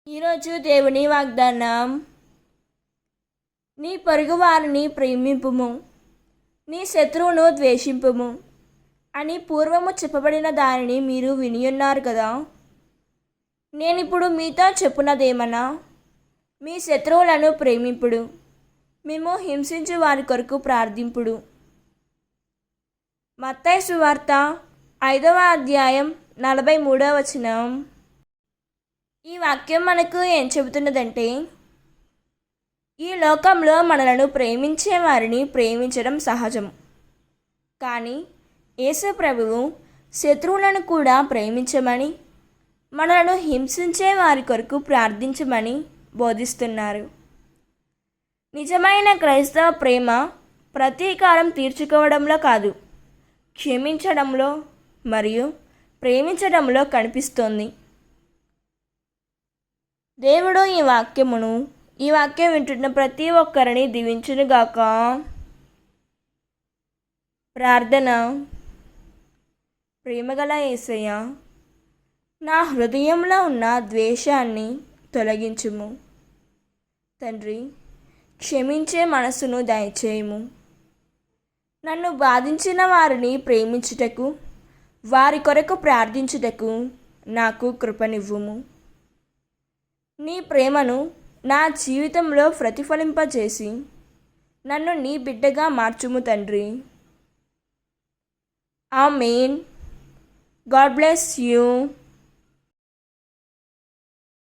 ఈరోజు దేవుని వాగ్దానం, నీ పొరుగువారిని ప్రేమింపుము, నీ శత్రువును ద్వేషింపుము అని పూర్వము చెప్పబడిన దానిని మీరు వినియున్నారు కదా. నేనిప్పుడు మీతో చెప్పున్నదేమన్నా, మీ శత్రువులను ప్రేమింపుడు, మేము హింసించు వారి కొరకు ప్రార్థింపుడు. మత్తయి సువార్త 5వ అధ్యాయం 43వ వచనం. ఈ వాక్యం మనకు ఏం చెబుతున్నదంటే, ఈ లోకంలో మనలను ప్రేమించే వారిని ప్రేమించడం సహజం. కానీ యేసు ప్రభువు శత్రువులను కూడా ప్రేమించమని, మనలను హింసించే వారి కొరకు ప్రార్థించమని బోధిస్తున్నారు. నిజమైన క్రైస్తవ ప్రేమ ప్రతీకారం తీర్చుకోవడంలో కాదు, క్షమించడంలో మరియు ప్రేమించడంలో కనిపిస్తోంది. దేవుడు ఈ వాక్యం వింటున్న ప్రతి ఒక్కరిని దీవించునుగాక. ప్రార్థన. ప్రేమగల యేసయ్య, నా హృదయంలో ఉన్న ద్వేషాన్ని తొలగించుము. తండ్రి, క్షమించే మనసును దయచేయము. నన్ను బాధించిన వారిని ప్రేమించుటకు, వారి కొరకు ప్రార్థించుటకు నాకు కృపనివ్వుము. నీ ప్రేమను నా జీవితంలో ప్రతిఫలింపజేసి నన్ను నీ బిడ్డగా మార్చుము తండ్రి. ఆమేన్. God bless you.